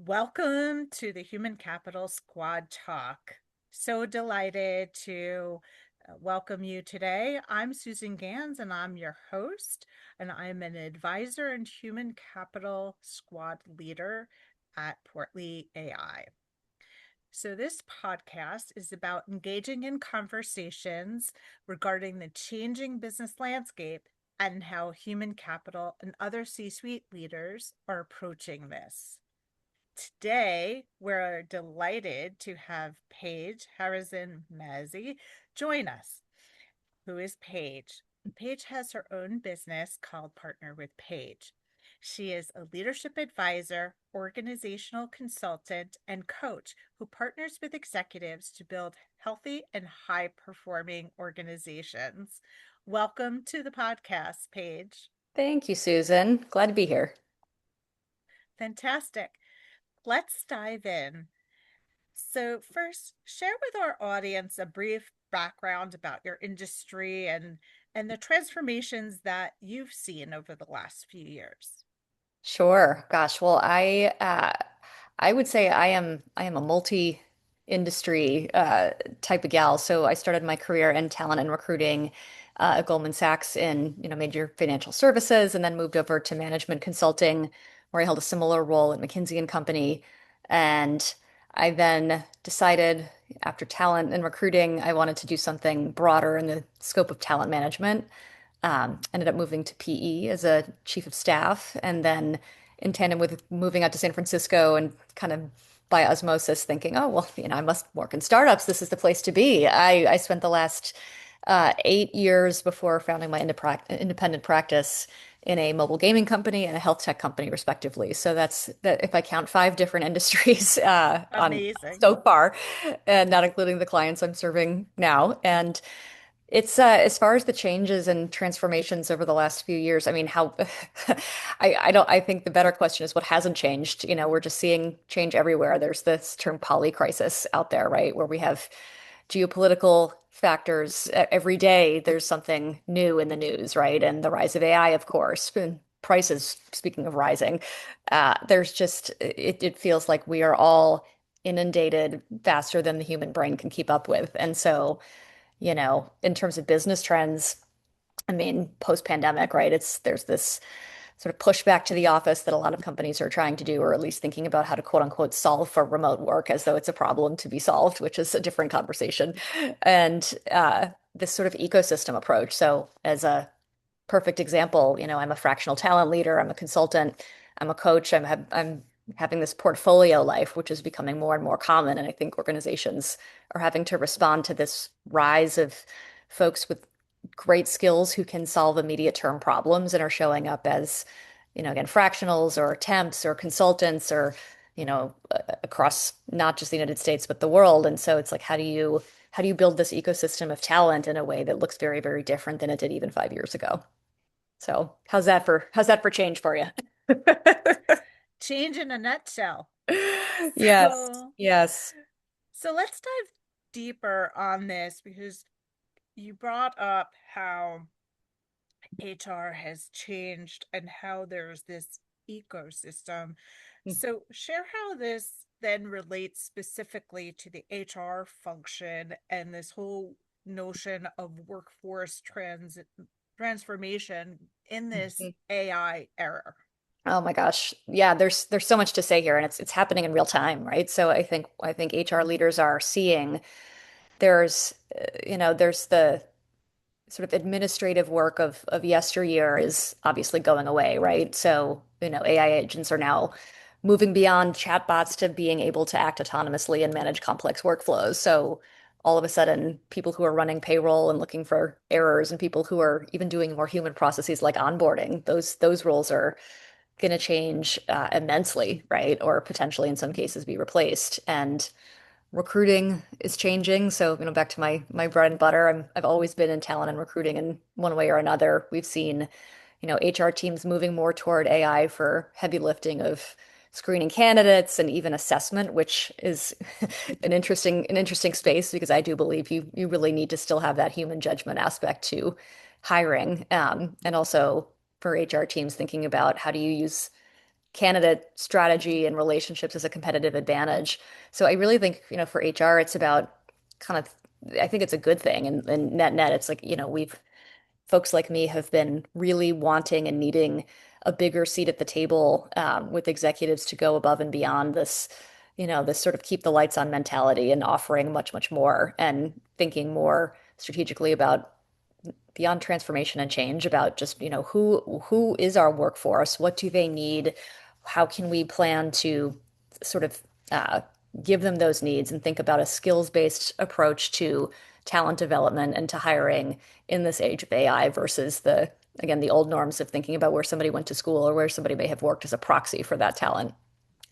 Welcome to the Human Capital Squad Talk. So delighted to welcome you today. I'm Susan Gans and I'm your host, and I'm an advisor and human capital squad leader at PortlyAI. So, this podcast is about engaging in conversations regarding the changing business landscape and how human capital and other C suite leaders are approaching this. Today, we're delighted to have Paige Harrison Mazzi join us. Who is Paige? Paige has her own business called Partner with Paige. She is a leadership advisor, organizational consultant, and coach who partners with executives to build healthy and high performing organizations. Welcome to the podcast, Paige. Thank you, Susan. Glad to be here. Fantastic. Let's dive in. So, first, share with our audience a brief background about your industry and the transformations that you've seen over the last few years. Sure. Gosh, well, I would say I am a multi-industry type of gal. So I started my career in talent and recruiting at Goldman Sachs in, major financial services, and then moved over to management consulting, where I held a similar role at McKinsey and Company. And I then decided after talent and recruiting, I wanted to do something broader in the scope of talent management. Ended up moving to PE as a chief of staff, and then in tandem with moving out to San Francisco and kind of by osmosis thinking, oh, well, I must work in startups. This is the place to be. I spent the last 8 years before founding my independent practice in a mobile gaming company and a health tech company, respectively. So that's that if I count five different industries on Amazing. so far, and not including the clients I'm serving now. And it's as far as the changes and transformations over the last few years, I mean, how I think the better question is what hasn't changed. We're just seeing change everywhere. There's this term poly crisis out there, right? Where we have geopolitical factors every day. There's something new in the news, right? And the rise of AI, of course, and prices, speaking of rising, there's just it feels like we are all inundated faster than the human brain can keep up with. And so in terms of business trends, I mean, post-pandemic, right? There's this sort of pushback to the office that a lot of companies are trying to do, or at least thinking about how to quote unquote solve for remote work as though it's a problem to be solved, which is a different conversation. And this sort of ecosystem approach. So, as a perfect example, I'm a fractional talent leader, I'm a consultant, I'm a coach, I'm having this portfolio life, which is becoming more and more common. And I think organizations are having to respond to this rise of folks with great skills who can solve immediate term problems and are showing up as, again, fractionals or temps or consultants or, across not just the United States, but the world. And so it's like, how do you build this ecosystem of talent in a way that looks very, very different than it did even 5 years ago? So how's that for change for you? Change in a nutshell. Yes, So, yes. so let's dive deeper on this because you brought up how HR has changed and how there's this ecosystem. So, share how this then relates specifically to the HR function and this whole notion of workforce transformation in this Mhm. AI era. Oh my gosh. Yeah, there's so much to say here and it's happening in real time, right? So I think HR leaders are seeing there's the sort of administrative work of yesteryear is obviously going away, right? So, AI agents are now moving beyond chatbots to being able to act autonomously and manage complex workflows. So, all of a sudden, people who are running payroll and looking for errors and people who are even doing more human processes like onboarding, those roles are going to change immensely, right? Or potentially in some cases be replaced. And recruiting is changing. So, back to my bread and butter, I've always been in talent and recruiting in one way or another. We've seen, HR teams moving more toward AI for heavy lifting of screening candidates and even assessment, which is an interesting space because I do believe you really need to still have that human judgment aspect to hiring. And also for HR teams thinking about how do you use candidate strategy and relationships as a competitive advantage. So I really think, for HR, it's about kind of, I think it's a good thing. And net, it's like, folks like me have been really wanting and needing a bigger seat at the table with executives to go above and beyond this sort of keep the lights on mentality and offering much, much more and thinking more strategically about beyond transformation and change about just, who is our workforce? What do they need? How can we plan to sort of uh, give them those needs and think about a skills-based approach to talent development and to hiring in this age of AI versus again, the old norms of thinking about where somebody went to school or where somebody may have worked as a proxy for that talent.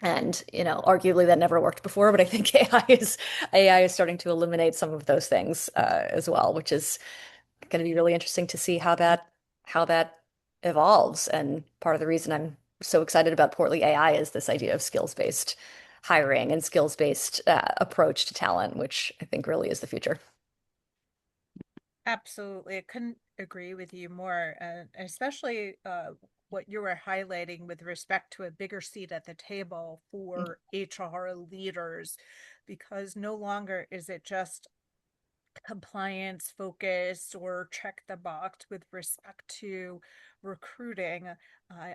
And, arguably that never worked before, but I think AI is starting to eliminate some of those things as well, which is going to be really interesting to see how that evolves. And part of the reason I'm so excited about Portly AI is this idea of skills-based hiring and skills-based approach to talent, which I think really is the future. Absolutely. I couldn't agree with you more, especially what you were highlighting with respect to a bigger seat at the table for HR leaders, because no longer is it just compliance focused or check the box with respect to recruiting.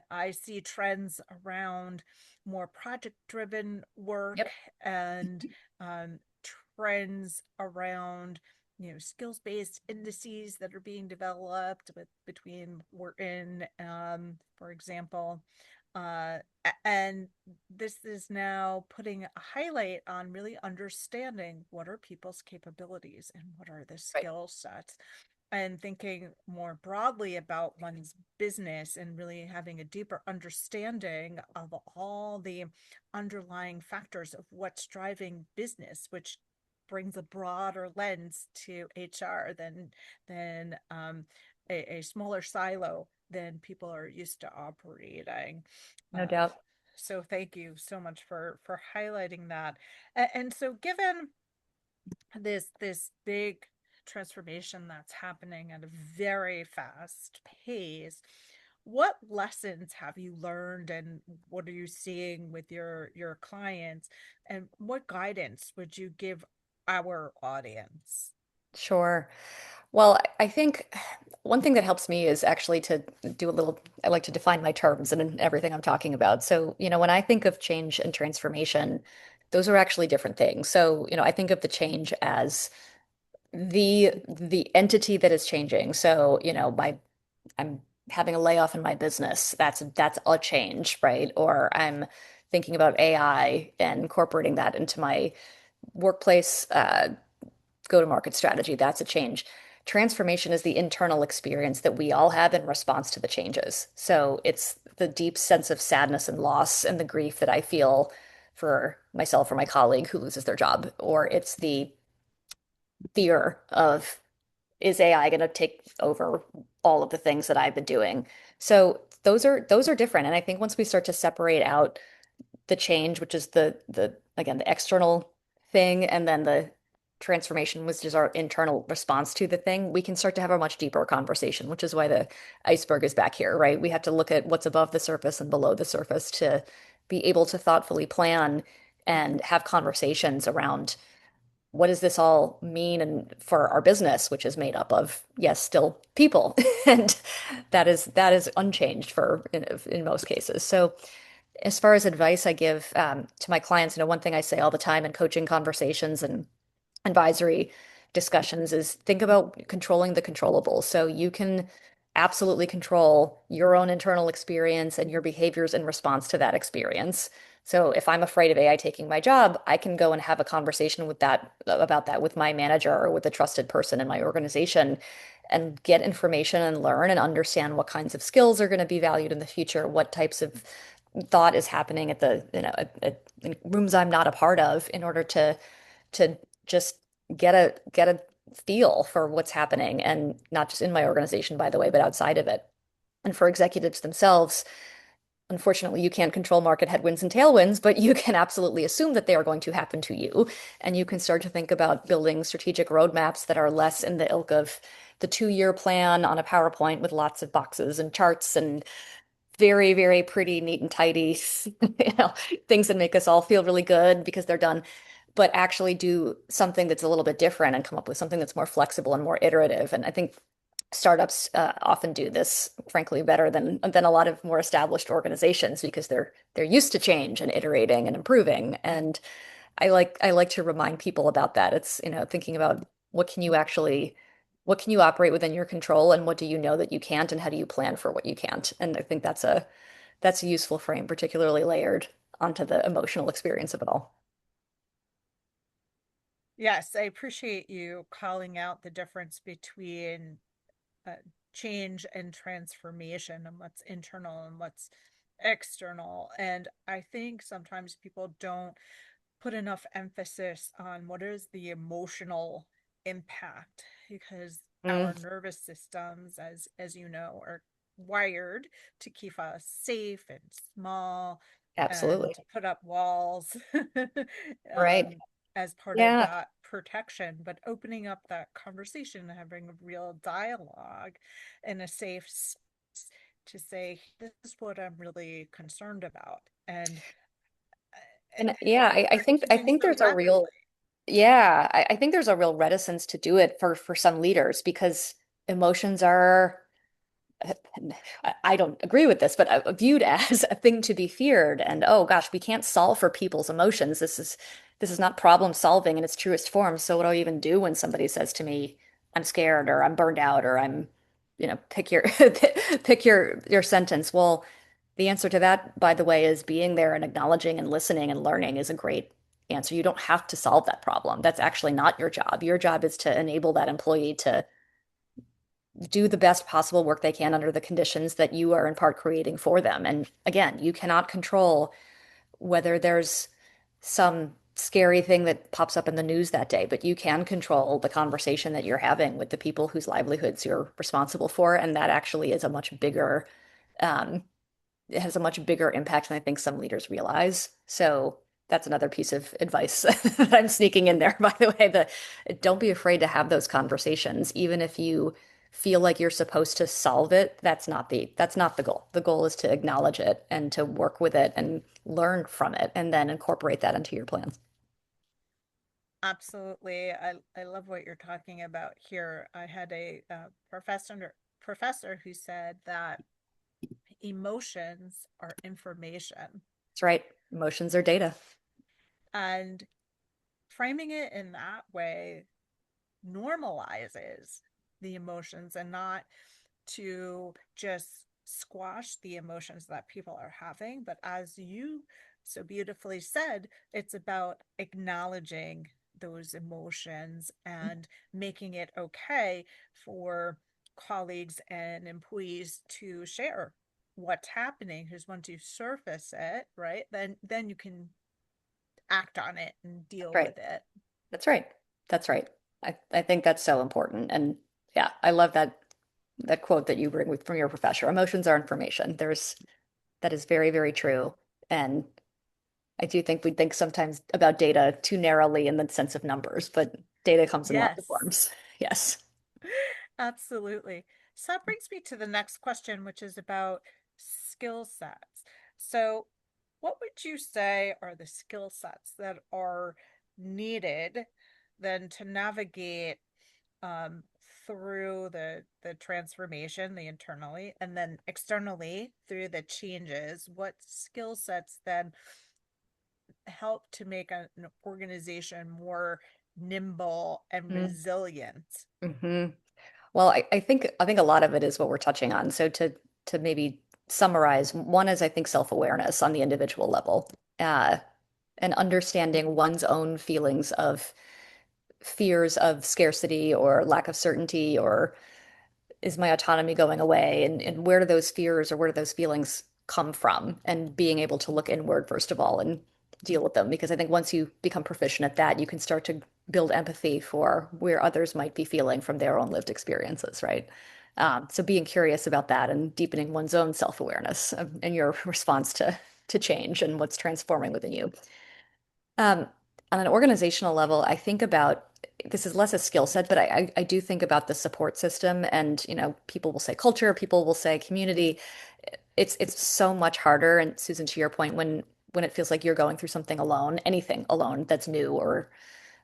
I see trends around more project driven work Yep, and um, trends around skills based indices that are being developed with between Wharton, for example, uh, and this is now putting a highlight on really understanding what are people's capabilities and what are the right. skill sets, and thinking more broadly about one's business and really having a deeper understanding of all the underlying factors of what's driving business, which brings a broader lens to HR than a smaller silo than people are used to operating. No Uh, doubt. so thank you so much for highlighting that. And so given this big transformation that's happening at a very fast pace, what lessons have you learned and what are you seeing with your clients, and what guidance would you give our audience? Sure. Well, I think one thing that helps me is actually to I like to define my terms and everything I'm talking about. So, when I think of change and transformation, those are actually different things. So, I think of the change as the entity that is changing. So, I'm having a layoff in my business. That's a change, right? Or I'm thinking about AI and incorporating that into my workplace go-to-market strategy. That's a change. Transformation is the internal experience that we all have in response to the changes. So it's the deep sense of sadness and loss and the grief that I feel for myself or my colleague who loses their job, or it's the fear of, is AI going to take over all of the things that I've been doing? So those are different. And I think once we start to separate out the change, which is the again the external thing, and then the transformation, which is our internal response to the thing, we can start to have a much deeper conversation, which is why the iceberg is back here, right? We have to look at what's above the surface and below the surface to be able to thoughtfully plan and have conversations around what does this all mean and for our business, which is made up of, yes, still people. And that is unchanged in most cases. So as far as advice I give to my clients, one thing I say all the time in coaching conversations and advisory discussions is think about controlling the controllables. So you can absolutely control your own internal experience and your behaviors in response to that experience. So if I'm afraid of AI taking my job, I can go and have a conversation about that with my manager or with a trusted person in my organization and get information and learn and understand what kinds of skills are going to be valued in the future, what types of thought is happening at in rooms I'm not a part of in order to just get a feel for what's happening, and not just in my organization, by the way, but outside of it. And for executives themselves, unfortunately, you can't control market headwinds and tailwinds, but you can absolutely assume that they are going to happen to you. And you can start to think about building strategic roadmaps that are less in the ilk of the 2-year plan on a PowerPoint with lots of boxes and charts and very, very pretty, neat and tidy, you know, things that make us all feel really good because they're done, but actually do something that's a little bit different and come up with something that's more flexible and more iterative. And I think startups often do this, frankly, better than a lot of more established organizations because they're used to change and iterating and improving. And I like to remind people about that. It's, thinking about what can you actually what can you operate within your control and what do you know that you can't and how do you plan for what you can't? And I think that's a useful frame, particularly layered onto the emotional experience of it all. Yes, I appreciate you calling out the difference between uh, change and transformation and what's internal and what's external. And I think sometimes people don't put enough emphasis on what is the emotional impact because Mm, our nervous systems, as you know, are wired to keep us safe and small and absolutely. to put up walls Right. um, as part of Yeah. that protection. But opening up that conversation and having a real dialogue in a safe space to say, this is what I'm really concerned about. And And yeah, I we're think I changing think so there's a rapidly. real yeah, I think there's a real reticence to do it for some leaders because emotions are I don't agree with this, but viewed as a thing to be feared. And oh gosh, we can't solve for people's emotions. This is not problem solving in its truest form. So what do I even do when somebody says to me, I'm scared or I'm burned out or pick your pick your sentence. Well, the answer to that, by the way, is being there and acknowledging and listening and learning is a great answer. You don't have to solve that problem. That's actually not your job. Your job is to enable that employee to do the best possible work they can under the conditions that you are in part creating for them. And again, you cannot control whether there's some scary thing that pops up in the news that day, but you can control the conversation that you're having with the people whose livelihoods you're responsible for. And that actually is a much bigger um, it has a much bigger impact than I think some leaders realize. So that's another piece of advice that I'm sneaking in there, by the way. Don't be afraid to have those conversations, even if you feel like you're supposed to solve it. That's not the goal. The goal is to acknowledge it and to work with it and learn from it, and then incorporate that into your plans. Absolutely. I love what you're talking about here. I had a professor who said that emotions are information, That's right. Emotions are data. and framing it in that way normalizes the emotions and not to just squash the emotions that people are having. But as you so beautifully said, it's about acknowledging those emotions and making it okay for colleagues and employees to share what's happening. Because once you surface it, right, then you can act on it and deal Right. with it. That's right. That's right. I think that's so important. And yeah, I love that quote that you bring from your professor. Emotions are information. That is very, very true. And I do think we think sometimes about data too narrowly in the sense of numbers, but data comes in lots of Yes. forms. Yes. Absolutely. So that brings me to the next question, which is about skill sets. So, what would you say are the skill sets that are needed then to navigate um, through the transformation, the internally, and then externally through the changes? What skill sets then help to make an organization more nimble and resilient? Mm-hmm. Well, I think a lot of it is what we're touching on. So to maybe summarize, one is I think self-awareness on the individual level, uh, and understanding one's own feelings of fears of scarcity or lack of certainty or is my autonomy going away? And where do those fears or where do those feelings come from? And being able to look inward, first of all, and deal with them. Because I think once you become proficient at that, you can start to build empathy for where others might be feeling from their own lived experiences, right? So being curious about that and deepening one's own self-awareness and your response to change and what's transforming within you. Um, on an organizational level, I think about this is less a skill set, but I do think about the support system. And, people will say culture, people will say community. it's so much harder. And Susan, to your point, when it feels like you're going through something alone, anything alone that's new or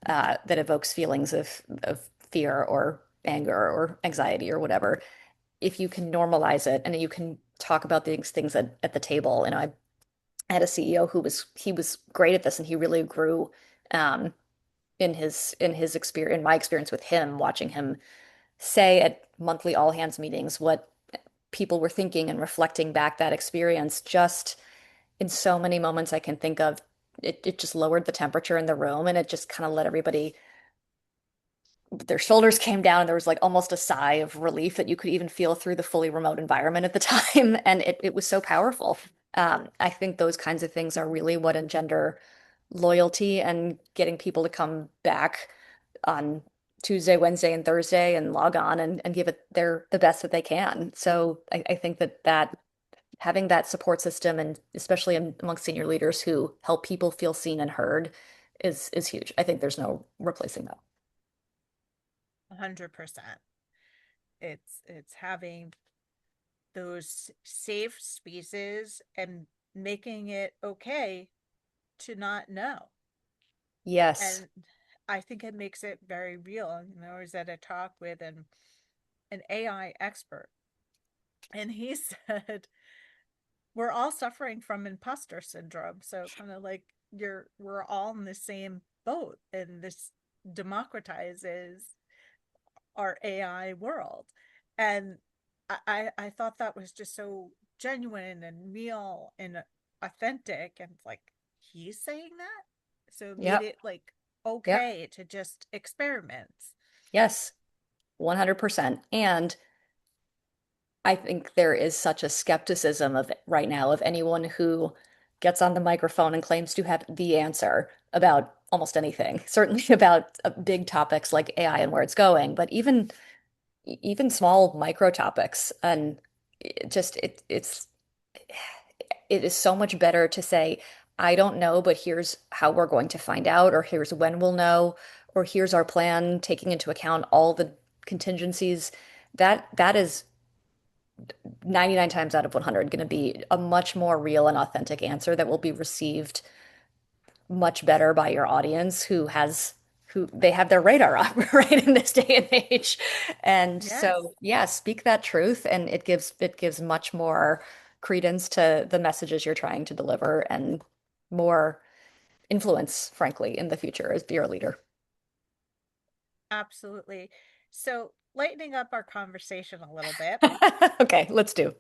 that evokes feelings of fear or anger or anxiety or whatever, if you can normalize it and you can talk about these things at the table. I had a CEO who was great at this and he really grew um, in his experience, in my experience with him, watching him say at monthly all hands meetings what people were thinking and reflecting back that experience just in so many moments I can think of. It just lowered the temperature in the room and it just kind of let everybody, their shoulders came down and there was like almost a sigh of relief that you could even feel through the fully remote environment at the time. And it was so powerful. I think those kinds of things are really what engender loyalty and getting people to come back on Tuesday, Wednesday, and Thursday and log on and give it the best that they can. So I think that having that support system and especially amongst senior leaders who help people feel seen and heard is huge. I think there's no replacing that. 100%. It's having those safe spaces and making it okay to not know. Yes. And I think it makes it very real. I was at a talk with an AI expert, and he said, we're all suffering from imposter syndrome. So kind of like we're all in the same boat, and this democratizes our AI world. And I thought that was just so genuine and real and authentic. And it's like, he's saying that? So it made Yep. it like Yep. okay to just experiment. Yes. 100%. And I think there is such a skepticism of right now of anyone who gets on the microphone and claims to have the answer about almost anything, certainly about big topics like AI and where it's going, but even small micro topics. And it is so much better to say, I don't know, but here's how we're going to find out, or here's when we'll know, or here's our plan, taking into account all the contingencies. That is 99 times out of 100 going to be a much more real and authentic answer that will be received much better by your audience who they have their radar up right in this day and age. And Yes, so, yeah, speak that truth and it gives much more credence to the messages you're trying to deliver and more influence, frankly, in the future as your leader. absolutely. So lightening up our conversation a little bit. Okay, let's do.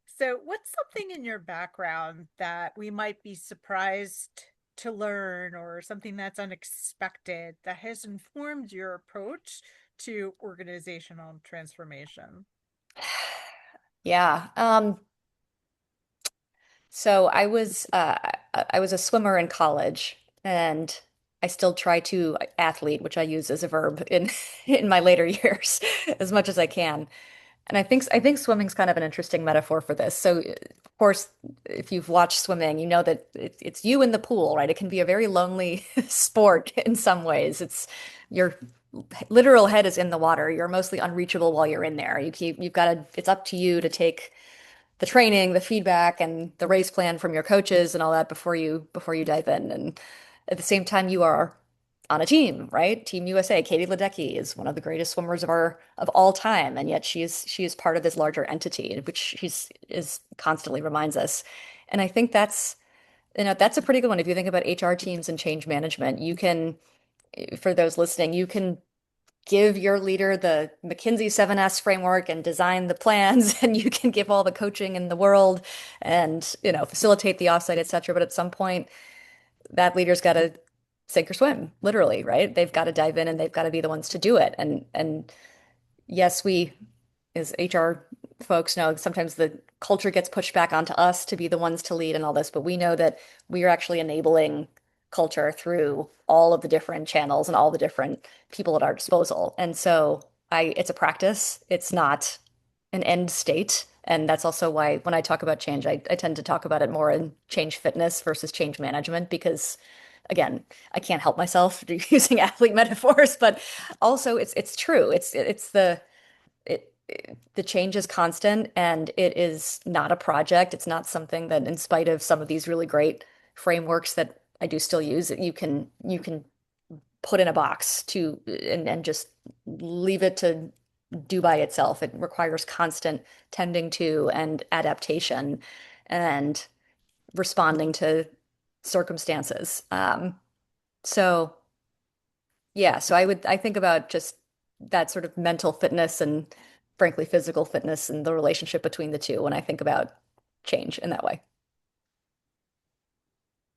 So, what's something in your background that we might be surprised to learn, or something that's unexpected that has informed your approach to organizational transformation? Yeah. So I was a swimmer in college, and I still try to athlete, which I use as a verb in in my later years as much as I can. And I think swimming's kind of an interesting metaphor for this. So, of course, if you've watched swimming, you know that it's you in the pool, right? It can be a very lonely sport in some ways. It's your literal head is in the water. You're mostly unreachable while you're in there. You've got to, it's up to you to take the training, the feedback, and the race plan from your coaches and all that before you dive in. And at the same time, you are on a team, right? Team USA. Katie Ledecky is one of the greatest swimmers of all time, and yet she is part of this larger entity, which is constantly reminds us. And I think that's a pretty good one. If you think about HR teams and change management, you can, for those listening, you can give your leader the McKinsey 7S framework and design the plans, and you can give all the coaching in the world and, facilitate the offsite, et cetera. But at some point, that leader's got to sink or swim, literally, right? They've got to dive in and they've got to be the ones to do it. And yes, we as HR folks know sometimes the culture gets pushed back onto us to be the ones to lead and all this, but we know that we are actually enabling culture through all of the different channels and all the different people at our disposal. And so it's a practice. It's not an end state. And that's also why when I talk about change, I tend to talk about it more in change fitness versus change management because again, I can't help myself using athlete metaphors, but also it's true. the change is constant and it is not a project. It's not something that, in spite of some of these really great frameworks that I do still use, that you can put in a box to and just leave it to do by itself. It requires constant tending to and adaptation and responding to circumstances. So yeah, so I think about just that sort of mental fitness and frankly physical fitness and the relationship between the two when I think about change in that way.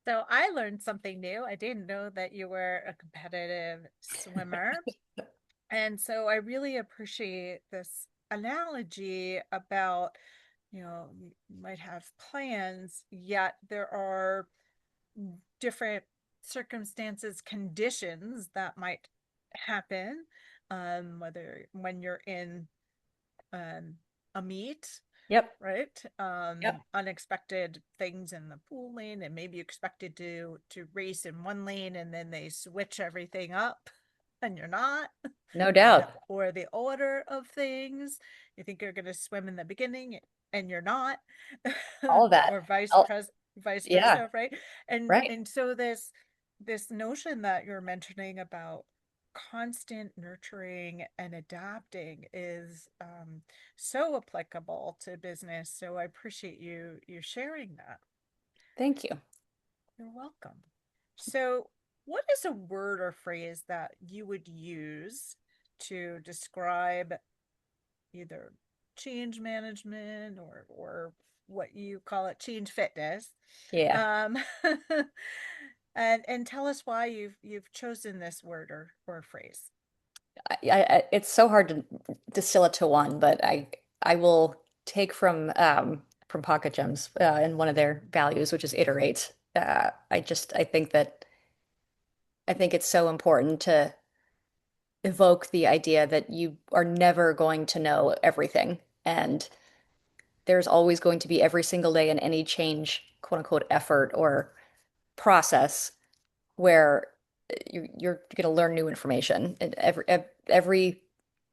So I learned something new. I didn't know that you were a competitive swimmer. And so I really appreciate this analogy about, you might have plans, yet there are different circumstances, conditions that might happen, whether when you're in um, a meet, Yep. right? Yep. Unexpected things in the pool lane, and maybe you expected to race in one lane, and then they switch everything up, and you're not, No or the doubt. or the order of things. You think you're going to swim in the beginning, and you're not, All of that. or Oh, vice yeah. versa, right? And Right. and so this notion that you're mentioning about constant nurturing and adapting is so applicable to business. So I appreciate you sharing that. Thank you. You're welcome. So, what is a word or phrase that you would use to describe either change management or what you call it, change fitness? Yeah. Um, and tell us why you've chosen this word or phrase. It's so hard to distill it to one, but I will take from Pocket Gems and one of their values, which is iterate. I think it's so important to evoke the idea that you are never going to know everything. And there's always going to be every single day in any change, quote unquote, effort or process where you're going to learn new information. And every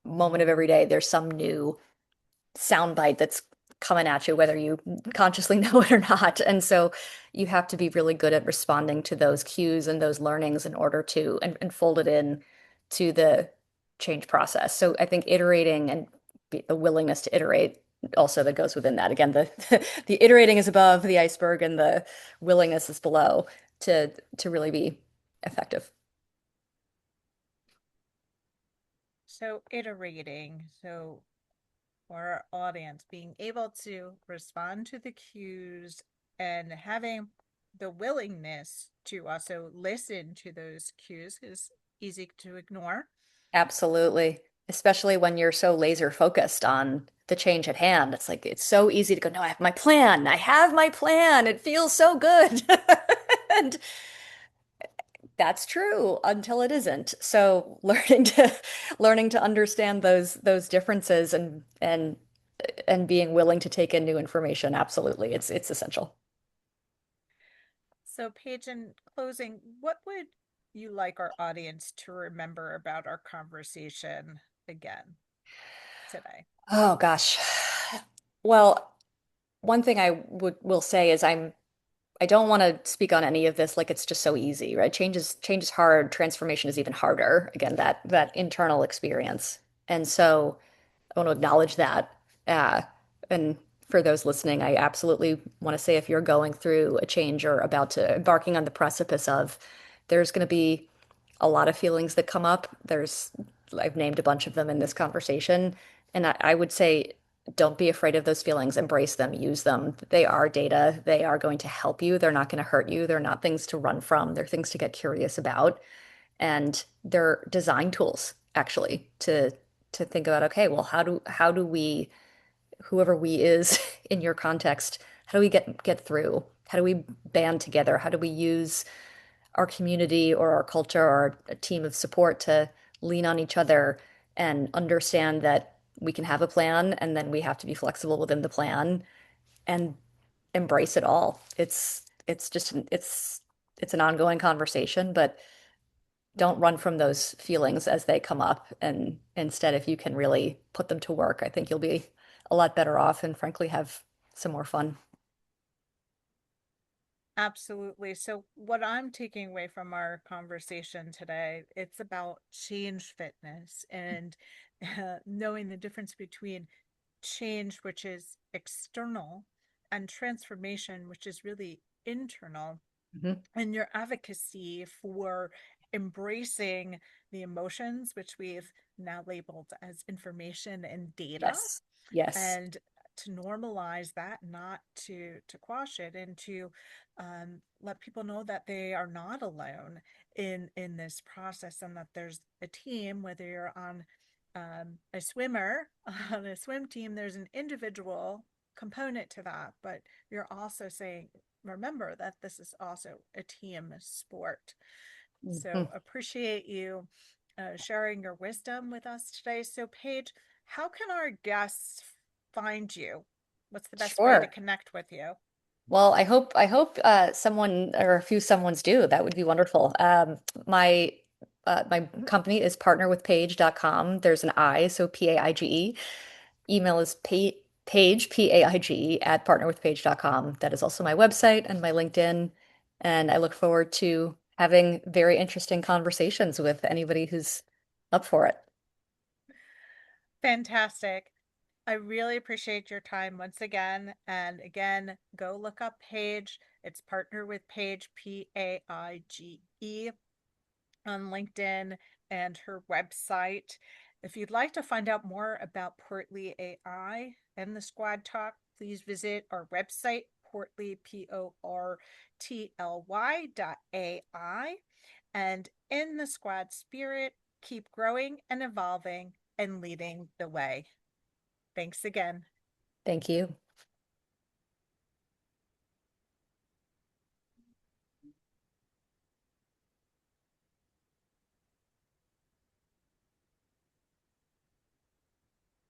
moment of every day, there's some new soundbite that's coming at you, whether you consciously know it or not. And so you have to be really good at responding to those cues and those learnings in order to and fold it in to the change process. So I think iterating and the willingness to iterate also that goes within that. Again, the the iterating is above the iceberg and the willingness is below to really be effective. So iterating. So for our audience, being able to respond to the cues and having the willingness to also listen to those cues is easy to ignore. Absolutely. Especially when you're so laser focused on the change at hand. It's like it's so easy to go, no, I have my plan. I have my plan. It feels so good. And that's true until it isn't. So learning to understand those differences and being willing to take in new information, absolutely. It's essential. So, Paige, in closing, what would you like our audience to remember about our conversation again today? Oh gosh. Well, one thing I would will say is I don't want to speak on any of this like it's just so easy, right? Change is hard. Transformation is even harder. Again, that internal experience. And so I want to acknowledge that. Uh, and for those listening, I absolutely want to say if you're going through a change or about to embarking on the precipice of, there's going to be a lot of feelings that come up. I've named a bunch of them in this conversation. And I would say, don't be afraid of those feelings. Embrace them, use them. They are data. They are going to help you. They're not going to hurt you. They're not things to run from. They're things to get curious about. And they're design tools, actually, to think about, okay, well, how do we, whoever we is in your context, how do we get through? How do we band together? How do we use our community or our culture or a team of support to lean on each other and understand that we can have a plan and then we have to be flexible within the plan and embrace it all. It's just it's an ongoing conversation, but don't run from those feelings as they come up. And instead, if you can really put them to work, I think you'll be a lot better off and frankly have some more fun. Absolutely. So what I'm taking away from our conversation today, it's about change fitness and knowing the difference between change, which is external, and transformation, which is really internal, Mhm. and your advocacy for embracing the emotions, which we've now labeled as information and data, Yes. Yes. and to normalize that, not to quash it, and to let people know that they are not alone in this process, and that there's a team. Whether you're on a swimmer on a swim team, there's an individual component to that, but you're also saying, remember that this is also a team sport. So Mhm. appreciate you sharing your wisdom with us today. So, Paige, how can our guests find you? What's the best way to Sure. connect with you? Well, I hope someone or a few someones do. That would be wonderful. My company is partnerwithpaige.com. There's an I, so Paige. Email is page, Paige at partnerwithpaige.com. That is also my website and my LinkedIn. And I look forward to having very interesting conversations with anybody who's up for it. Fantastic. I really appreciate your time once again. And again, go look up Paige. It's Partner with Paige, Paige, on LinkedIn and her website. If you'd like to find out more about Portly AI and the Squad Talk, please visit our website, Portly, PORTLY.ai. And in the squad spirit, keep growing and evolving and leading the way. Thanks again. Thank you.